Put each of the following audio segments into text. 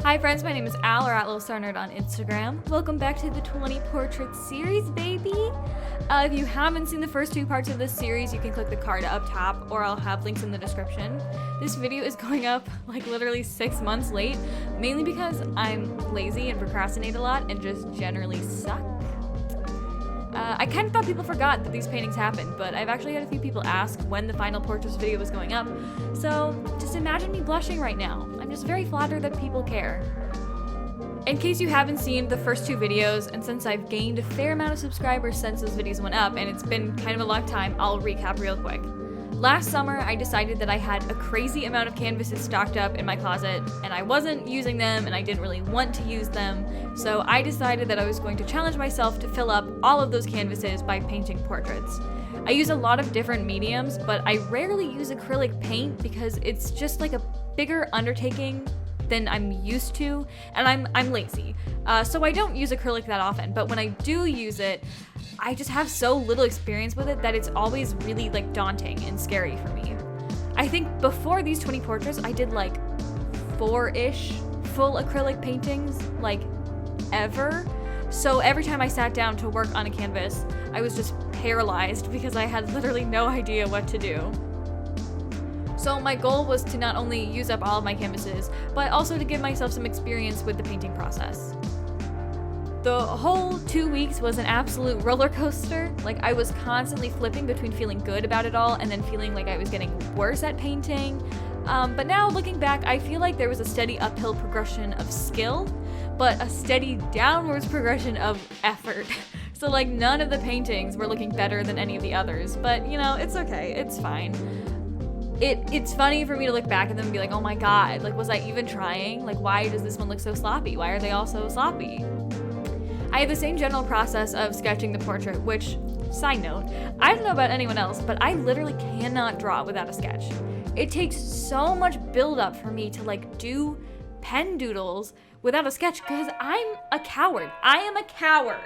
Hi friends, my name is Al, or at Lilstarnerd on Instagram. Welcome back to the 20 Portraits series, baby! If you haven't seen the first two parts of this series, you can click the card up top, or I'll have links in the description. This video is going up like literally 6 months late, mainly because I'm lazy and procrastinate a lot and just generally suck. I kind of thought people forgot that these paintings happened, but I've actually had a few people ask when the final portraits video was going up, so just imagine me blushing right now. I'm just very flattered that people care. In case you haven't seen the first two videos, and since I've gained a fair amount of subscribers since those videos went up, and it's been kind of a long time, I'll recap real quick. Last summer, I decided that I had a crazy amount of canvases stocked up in my closet, and I wasn't using them, and I didn't really want to use them, so I decided that I was going to challenge myself to fill up all of those canvases by painting portraits. I use a lot of different mediums, but I rarely use acrylic paint because it's just like a bigger undertaking than I'm used to, and I'm lazy. So I don't use acrylic that often, but when I do use it, I just have so little experience with it that it's always really like daunting and scary for me. I think before these 20 portraits, I did like 4-ish full acrylic paintings, like ever. So every time I sat down to work on a canvas, I was just paralyzed because I had literally no idea what to do. So my goal was to not only use up all of my canvases, but also to give myself some experience with the painting process. The whole 2 weeks was an absolute roller coaster. Like, I was constantly flipping between feeling good about it all and then feeling like I was getting worse at painting. But now looking back, I feel like there was a steady uphill progression of skill, but a steady downwards progression of effort. So like, none of the paintings were looking better than any of the others, but you know, it's okay, it's fine. It's funny for me to look back at them and be like, oh my god, like, was I even trying? Like, why does this one look so sloppy? Why are they all so sloppy? I have the same general process of sketching the portrait, which, side note, I don't know about anyone else, but I literally cannot draw without a sketch. It takes so much build-up for me to like do pen doodles without a sketch because I'm a coward. I am a coward.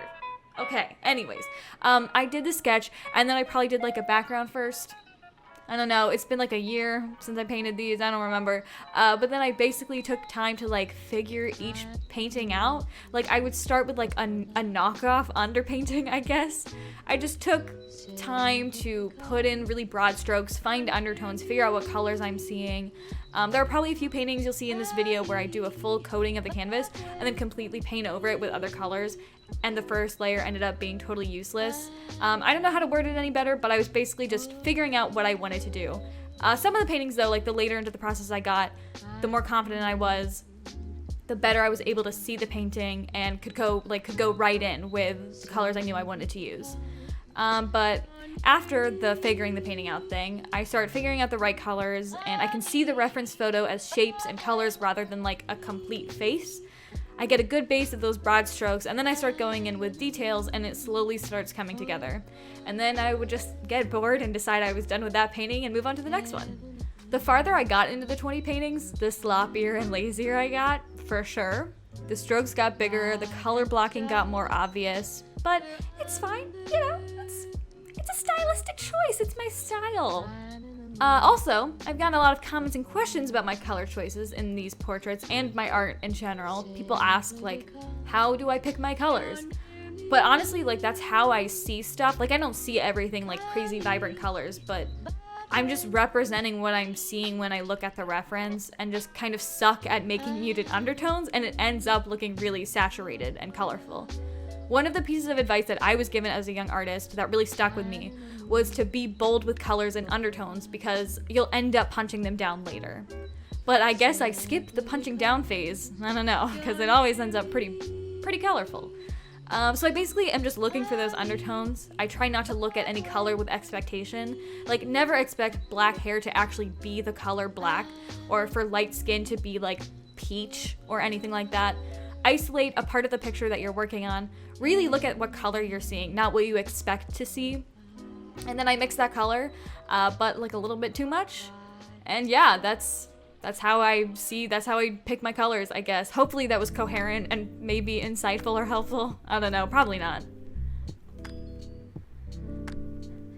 Okay, anyways, I did the sketch and then I probably did like a background first. I don't know, it's been like a year since I painted these, I don't remember. But then I basically took time to like figure each painting out. Like, I would start with like a knockoff underpainting, I guess. I just took time to put in really broad strokes, find undertones, figure out what colors I'm seeing. There are probably a few paintings you'll see in this video where I do a full coating of the canvas and then completely paint over it with other colors, and the first layer ended up being totally useless. I don't know how to word it any better, but I was basically just figuring out what I wanted to do. Some of the paintings though, like the later into the process I got, the more confident I was, the better I was able to see the painting and could go right in with the colors I knew I wanted to use. But after the figuring the painting out thing, I started figuring out the right colors, and I can see the reference photo as shapes and colors rather than like a complete face. I get a good base of those broad strokes, and then I start going in with details, and it slowly starts coming together. And then I would just get bored and decide I was done with that painting and move on to the next one. The farther I got into the 20 paintings, the sloppier and lazier I got, for sure. The strokes got bigger, the color blocking got more obvious, but it's fine, you know, it's a stylistic choice, it's my style. Also, I've gotten a lot of comments and questions about my color choices in these portraits and my art in general. People ask, like, how do I pick my colors? But honestly, like, that's how I see stuff. Like, I don't see everything like crazy vibrant colors, but I'm just representing what I'm seeing when I look at the reference and just kind of suck at making muted undertones, and it ends up looking really saturated and colorful. One of the pieces of advice that I was given as a young artist that really stuck with me was to be bold with colors and undertones because you'll end up punching them down later. But I guess I skipped the punching down phase, I don't know, because it always ends up pretty colorful. So I basically am just looking for those undertones. I try not to look at any color with expectation. Like, never expect black hair to actually be the color black, or for light skin to be like peach or anything like that. Isolate a part of the picture that you're working on. Really look at what color you're seeing, not what you expect to see. And then I mix that color, but like a little bit too much. And yeah, that's how I see, that's how I pick my colors, I guess. Hopefully that was coherent and maybe insightful or helpful. I don't know, probably not.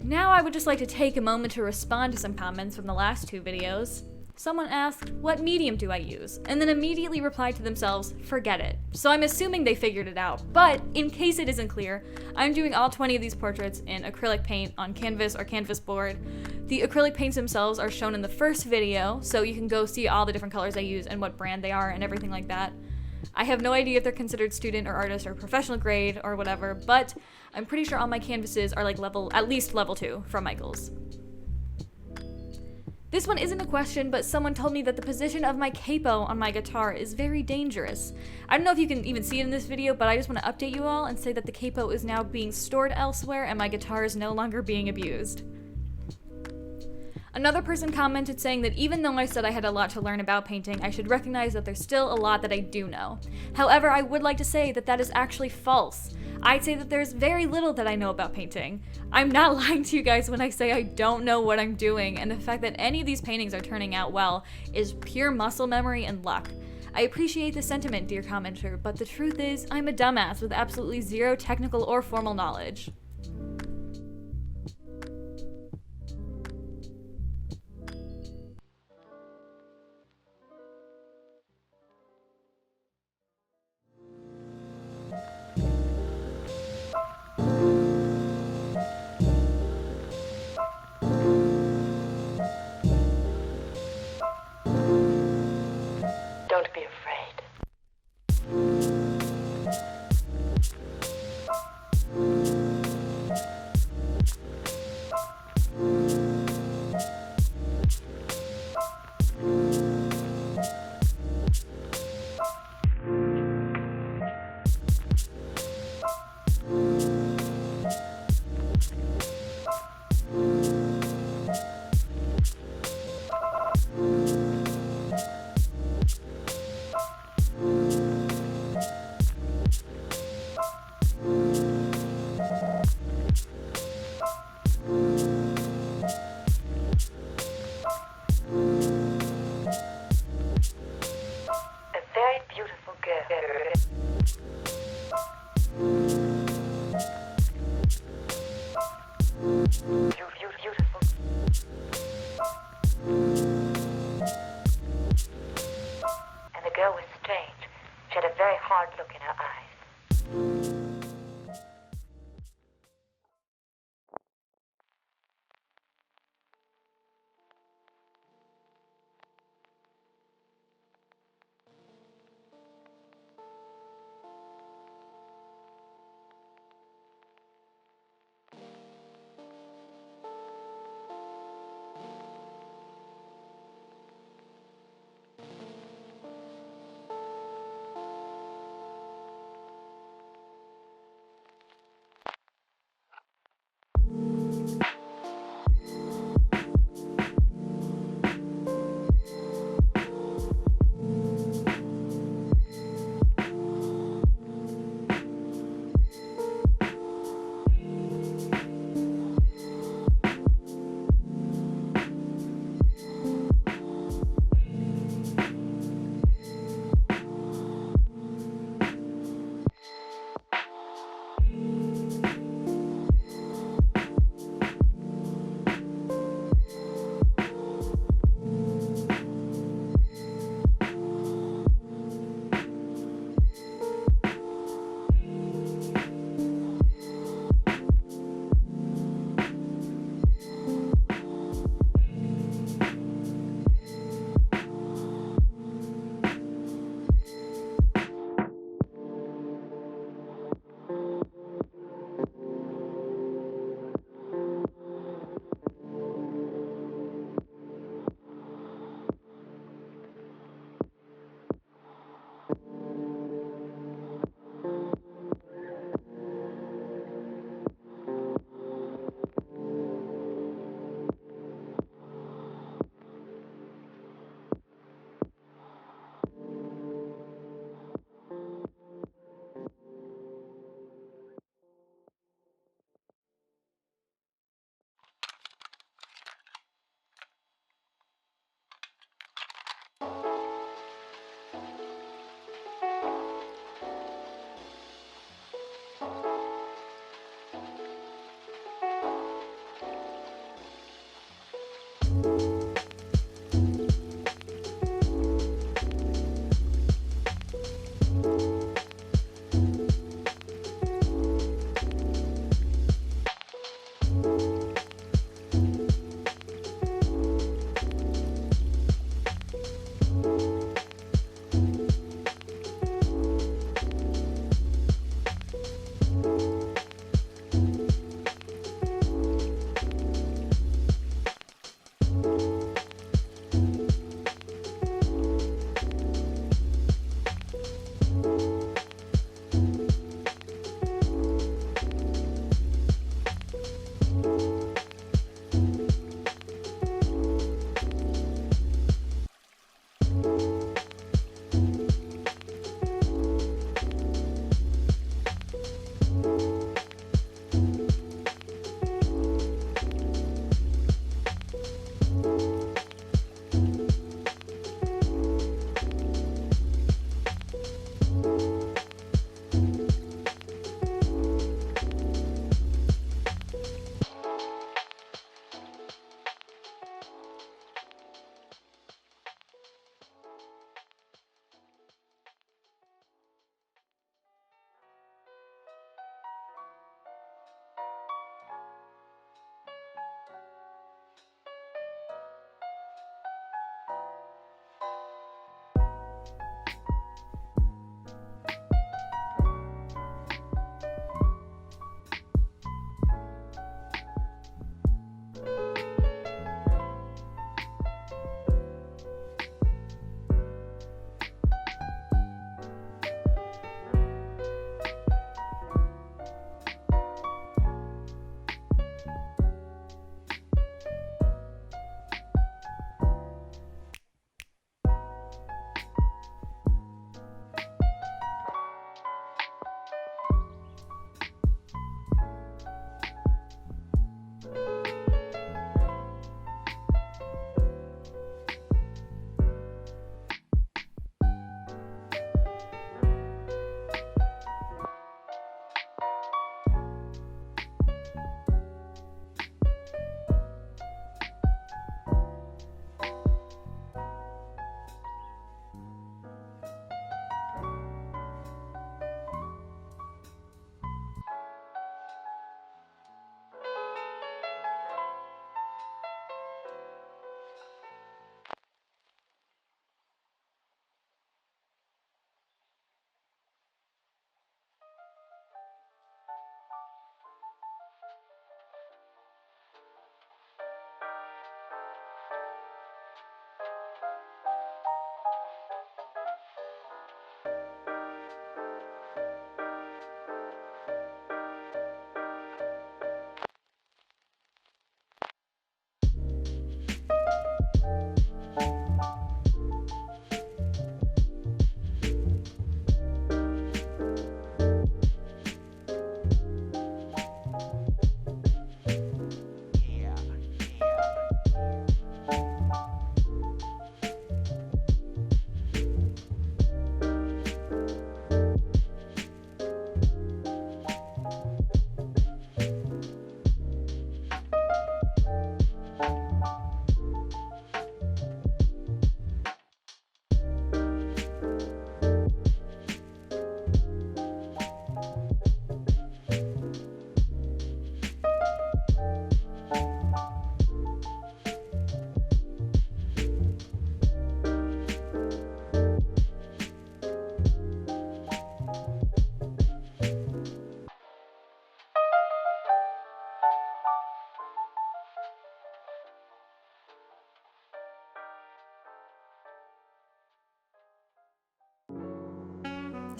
Now I would just like to take a moment to respond to some comments from the last two videos. Someone asked, what medium do I use? And then immediately replied to themselves, forget it. So I'm assuming they figured it out, but in case it isn't clear, I'm doing all 20 of these portraits in acrylic paint on canvas or canvas board. The acrylic paints themselves are shown in the first video, so you can go see all the different colors I use and what brand they are and everything like that. I have no idea if they're considered student or artist or professional grade or whatever, but I'm pretty sure all my canvases are like at least level 2 from Michaels. This one isn't a question, but someone told me that the position of my capo on my guitar is very dangerous. I don't know if you can even see it in this video, but I just want to update you all and say that the capo is now being stored elsewhere and my guitar is no longer being abused. Another person commented saying that even though I said I had a lot to learn about painting, I should recognize that there's still a lot that I do know. However, I would like to say that that is actually false. I'd say that there's very little that I know about painting. I'm not lying to you guys when I say I don't know what I'm doing, and the fact that any of these paintings are turning out well is pure muscle memory and luck. I appreciate the sentiment, dear commenter, but the truth is, I'm a dumbass with absolutely zero technical or formal knowledge. Don't be afraid. Beautiful. And the girl was strange. She had a very hard look in her eyes.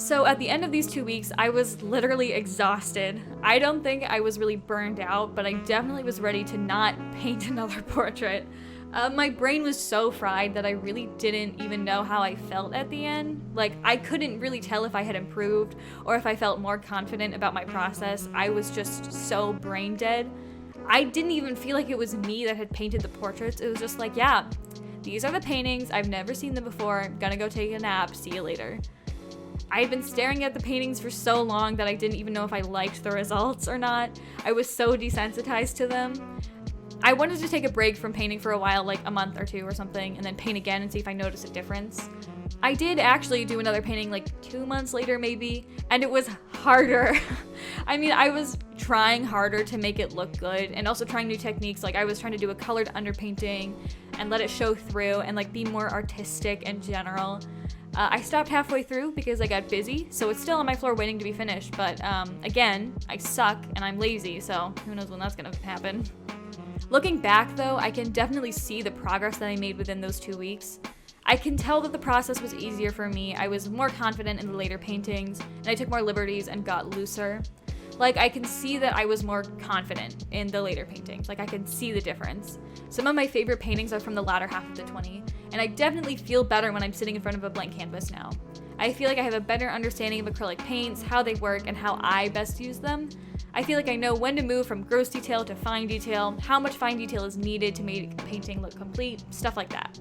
So at the end of these 2 weeks, I was literally exhausted. I don't think I was really burned out, but I definitely was ready to not paint another portrait. My brain was so fried that I really didn't even know how I felt at the end. Like, I couldn't really tell if I had improved or if I felt more confident about my process. I was just so brain dead. I didn't even feel like it was me that had painted the portraits. It was just like, yeah, these are the paintings. I've never seen them before. Gonna go take a nap. See you later. I had been staring at the paintings for so long that I didn't even know if I liked the results or not. I was so desensitized to them. I wanted to take a break from painting for a while, like a month or two or something, and then paint again and see if I noticed a difference. I did actually do another painting like 2 months later maybe, and it was harder. I mean, I was trying harder to make it look good and also trying new techniques. Like I was trying to do a colored underpainting and let it show through and like be more artistic and general. I stopped halfway through because I got busy, so it's still on my floor waiting to be finished, but again, I suck and I'm lazy, so who knows when that's gonna happen. Looking back though, I can definitely see the progress that I made within those 2 weeks. I can tell that the process was easier for me. I was more confident in the later paintings, and I took more liberties and got looser. Like, I can see that I was more confident in the later paintings. Like, I can see the difference. Some of my favorite paintings are from the latter half of the 20, and I definitely feel better when I'm sitting in front of a blank canvas now. I feel like I have a better understanding of acrylic paints, how they work, and how I best use them. I feel like I know when to move from gross detail to fine detail, how much fine detail is needed to make a painting look complete, stuff like that.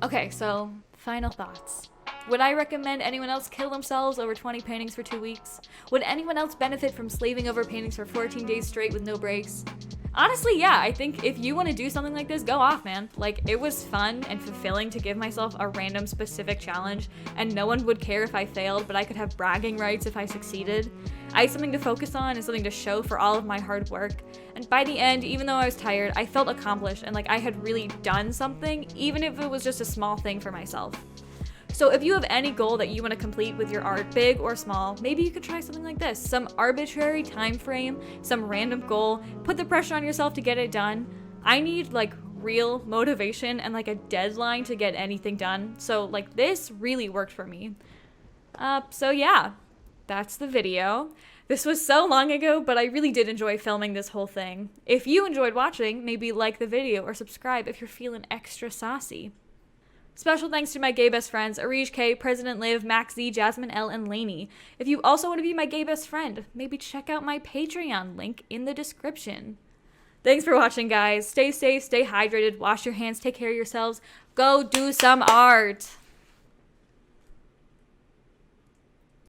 Okay, so final thoughts. Would I recommend anyone else kill themselves over 20 paintings for 2 weeks? Would anyone else benefit from slaving over paintings for 14 days straight with no breaks? Honestly, yeah, I think if you want to do something like this, go off, man. Like, it was fun and fulfilling to give myself a random specific challenge, and no one would care if I failed, but I could have bragging rights if I succeeded. I had something to focus on and something to show for all of my hard work. And by the end, even though I was tired, I felt accomplished and like I had really done something, even if it was just a small thing for myself. So if you have any goal that you want to complete with your art, big or small, maybe you could try something like this. Some arbitrary time frame, some random goal, put the pressure on yourself to get it done. I need like real motivation and like a deadline to get anything done. So like this really worked for me. So yeah, that's the video. This was so long ago, but I really did enjoy filming this whole thing. If you enjoyed watching, maybe like the video or subscribe if you're feeling extra saucy. Special thanks to my gay best friends, Arish K, President Liv, Max Z, Jasmine L, and Lainey. If you also want to be my gay best friend, maybe check out my Patreon link in the description. Thanks for watching, guys. Stay safe, stay hydrated, wash your hands, take care of yourselves. Go do some art.